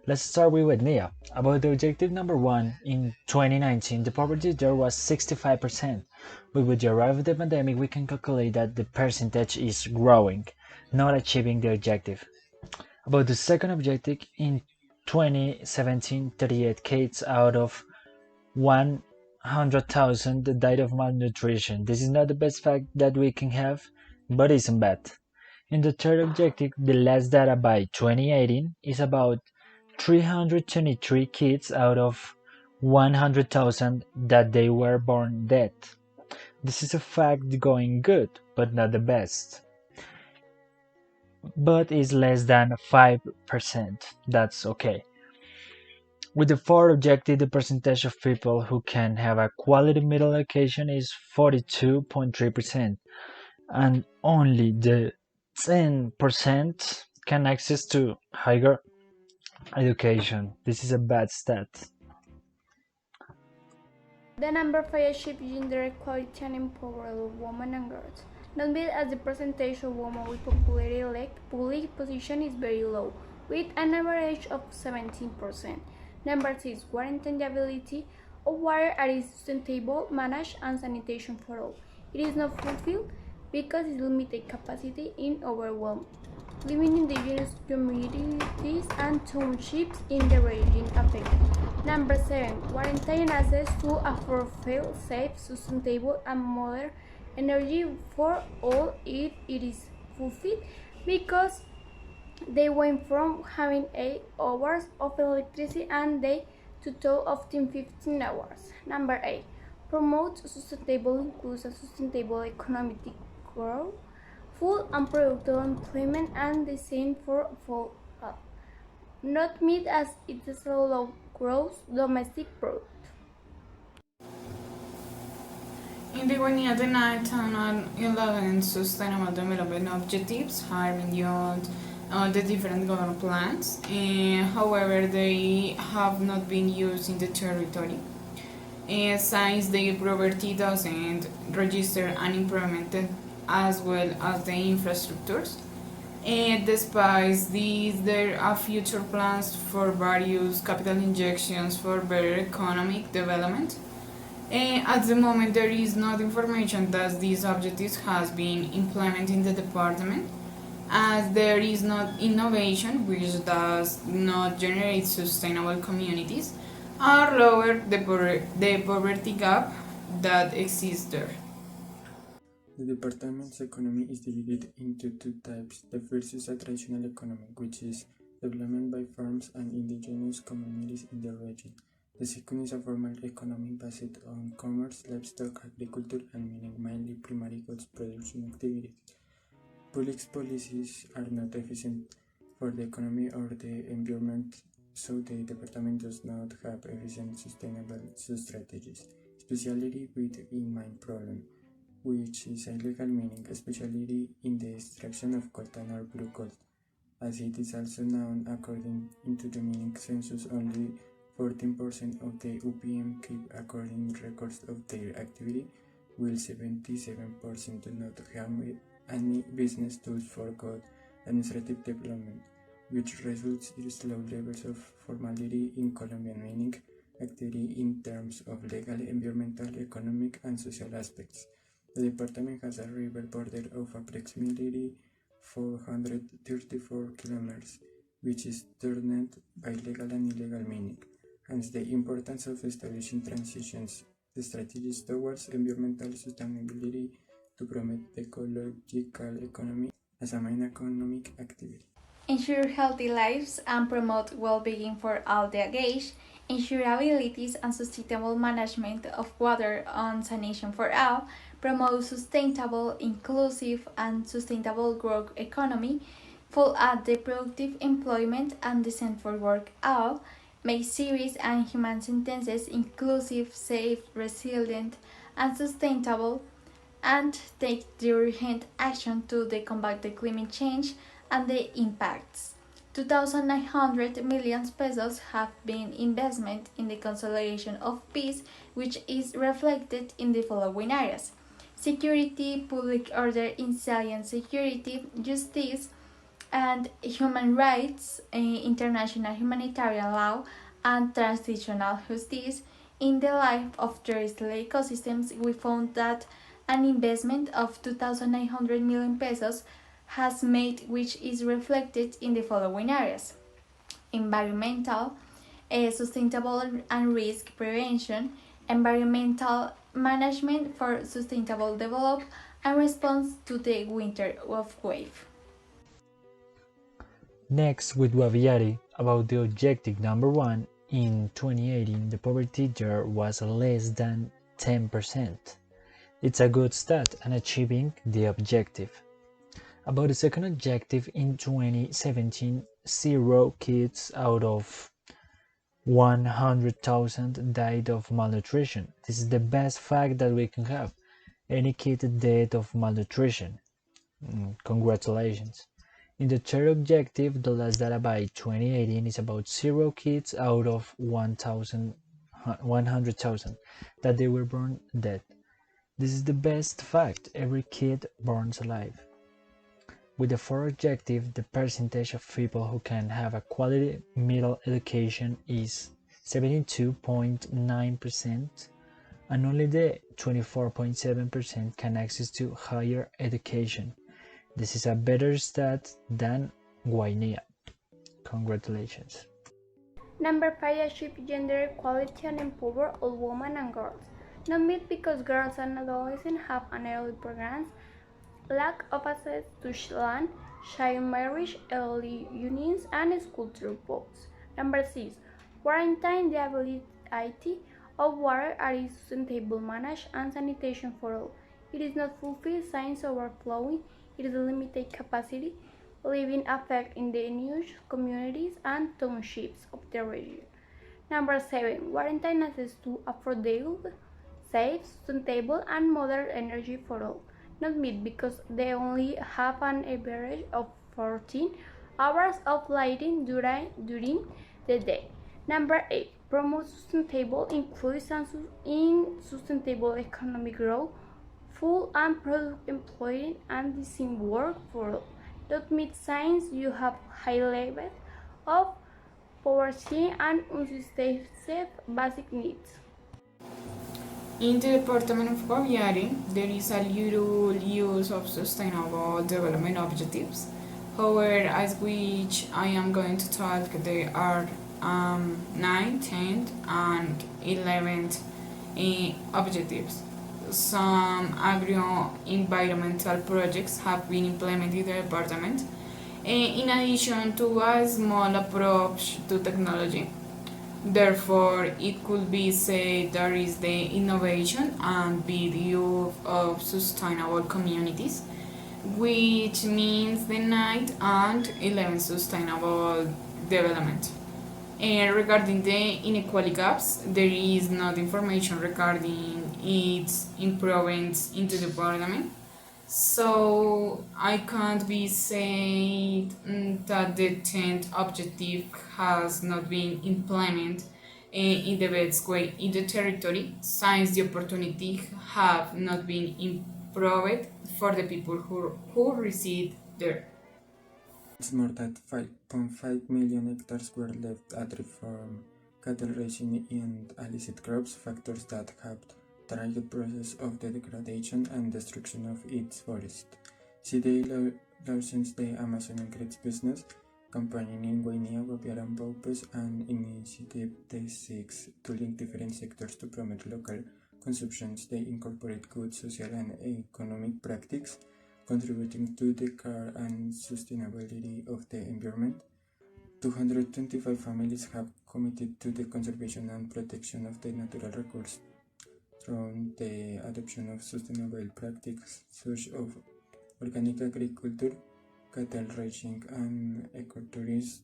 Let's start with Guinea. About the objective number 1, in 2019, the poverty there was 65%. But with the arrival of the pandemic, we can calculate that the percentage is growing, not achieving the objective. About the second objective, in 2017, 38 kids out of 100,000 died of malnutrition. This is not the best fact that we can have, but isn't bad. In the third objective, the last data by 2018 is about 323 kids out of 100,000 that they were born dead. This is a fact going good, but not the best. But is less than 5%. That's okay. With the fourth objective, the percentage of people who can have a quality middle education is 42.3%, and only the 10% can access to higher education. This is a bad stat. The number 5 achieves gender equality and empower women and girls. Note as the percentage of women with popularity elect public position is very low, with an average of 17%. Number 6. Guaranteeing the ability of water that is sustainable, managed, and sanitation for all. It is not fulfilled because its limited capacity is overwhelmed, leaving indigenous communities and townships in the region affected. Number 7. Guaranteeing access to affordable, safe, sustainable, and modern energy for all if it is fulfilled because they went from having 8 hours of electricity and day to 12 of 15 hours. Number 8. Promote sustainable, inclusive, sustainable economic growth, full and productive employment, and design for all. Not meet as it is a low gross domestic product. In the Guinea, the 9 and 11 Sustainable Development Objectives are beyond the different government plans. However, they have not been used in the territory. Since the poverty doesn't register and implemented as well as the infrastructures. Despite these, there are future plans for various capital injections for better economic development. At the moment, there is no information that these objectives has been implemented in the department, as there is not innovation which does not generate sustainable communities or lower the poverty gap that exists there. The department's economy is divided into two types. The first is a traditional economy, which is development by farms and indigenous communities in the region. The second is a formal economy based on commerce, livestock, agriculture, and mining, mainly primary goods production activities. Public policies are not efficient for the economy or the environment, so the department does not have efficient sustainable strategies, especially with the mine problem, which is illegal mining, especially in the extraction of coltan or blue gold. As it is also known, according to the mining census, only 14% of the UPM keep according records of their activity, while 77% do not have any business tools for good administrative development, which results in low levels of formality in Colombian mining activity in terms of legal, environmental, economic, and social aspects. The department has a river border of approximately 434 kilometers, which is threatened by legal and illegal mining. Hence, the importance of establishing transitions strategies towards environmental sustainability to promote the ecological economy as a main economic activity. Ensure healthy lives and promote well-being for all the engaged, ensure abilities and sustainable management of water and sanitation for all, promote sustainable, inclusive, and sustainable growth economy, full at the productive employment and decent for work all, make serious and human sentences inclusive, safe, resilient, and sustainable, and take the urgent action to combat the climate change and the impacts. 2,900 million pesos have been investment in the consolidation of peace, which is reflected in the following areas: security, public order in science security, justice, and human rights, international humanitarian law, and transitional justice in the life of terrestrial ecosystems, we found that an investment of 2,900 million pesos has made, which is reflected in the following areas: environmental, sustainable and risk prevention, environmental management for sustainable development, and response to the winter of wave. Next, with Guaviare, about the objective number 1, in 2018 the poverty there was less than 10%. It's a good start and achieving the objective. About the second objective in 2017, 0 kids out of 100,000 died of malnutrition. This is the best fact that we can have. Any kid dead of malnutrition. Congratulations. In the third objective, the last data by 2018 is about 0 kids out of 100,000 that they were born dead. This is the best fact. Every kid born alive. With the fourth objective, the percentage of people who can have a quality middle education is 72.9%, and only the 24.7% can access to higher education. This is a better stat than Guainía. Congratulations. Number 5, achieve gender equality and empower all women and girls. Not meet because girls and adolescents have early programs, lack of access to land, child marriage, early unions, and school dropouts. Number 6, guarantee the ability of water and sustainable management and sanitation for all. It is not fulfill science overflowing, it is a limited capacity, living effect in the niche communities and townships of the region. Number 7, guarantee access to affordable, safe, sustainable, and modern energy for all. Not meet because they only have an average of 14 hours of lighting during the day. Number 8, promote sustainable inclusion in sustainable economic growth, full and product employment, and decent work for all. Not meet science, you have high levels of poverty and unsustainable basic needs. In the department of Guaviare, there is a little use of sustainable development objectives. However, as which I am going to talk, there are 9, 10, and 11th objectives. Some agro-environmental projects have been implemented in the department, in addition to a small approach to technology. Therefore, it could be said there is the innovation and build of sustainable communities, which means the 9th and 11th sustainable development. Regarding the inequality gaps, there is not information regarding its improvements into the department. So I can't be saying that the 10th objective has not been implemented in the best way in the territory, since the opportunity have not been improved for the people who reside there. It's more than 5.5 million hectares were left at reform, cattle raising and illicit crops, factors that have tried the process of the degradation and destruction of its forest. CDA loosens the Amazon increased business, campaigning in Guainía, Guaviare and Guainía, and initiative they seeks to link different sectors to promote local consumption. They incorporate good social and economic practices, contributing to the care and sustainability of the environment. 225 families have committed to the conservation and protection of the natural resources through the adoption of sustainable practices such as organic agriculture, cattle raising, and ecotourism.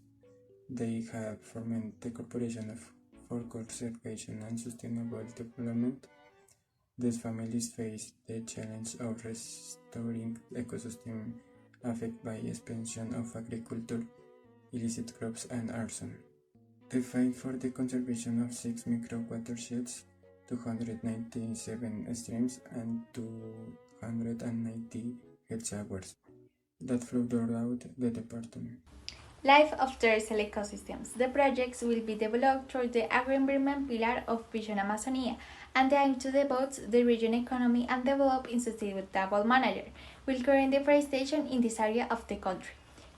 They have formed the Corporation for Conservation and Sustainable Development. These families face the challenge of restoring ecosystem affected by expansion of agriculture, illicit crops, and arson. They fight for the conservation of 6 micro watersheds, 297 streams, and 290 headwaters. that flow throughout the department. Life of terrestrial ecosystems. The projects will be developed through the agri-environment pillar of Vision Amazonia and they aim to devote the region economy and develop in sustainable manner, will current deforestation in this area of the country.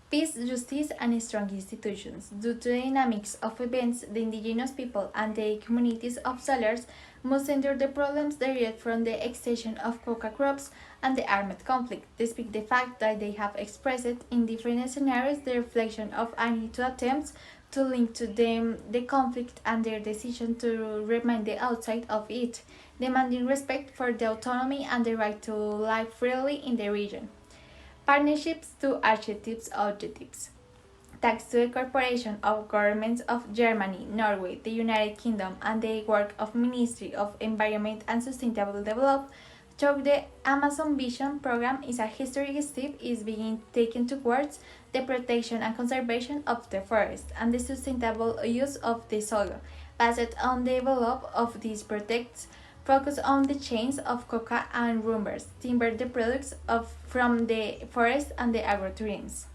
Peace, justice, and strong institutions. Due to the dynamics of events, the indigenous people and the communities of settlers must endure the problems derived from the extension of coca crops and the armed conflict, despite the fact that they have expressed in different scenarios the reflection of any two attempts to link to them the conflict and their decision to remain the outside of it, demanding respect for the autonomy and the right to live freely in the region. Partnerships to archetypes objectives. Thanks to the cooperation of governments of Germany, Norway, the United Kingdom, and the work of Ministry of Environment and Sustainable Development, through the Amazon Vision program is a historic step is being taken towards the protection and conservation of the forest and the sustainable use of the soil, based on the development of these projects focus on the chains of coca and rumbers, timber the products from the forest and the agrotourism.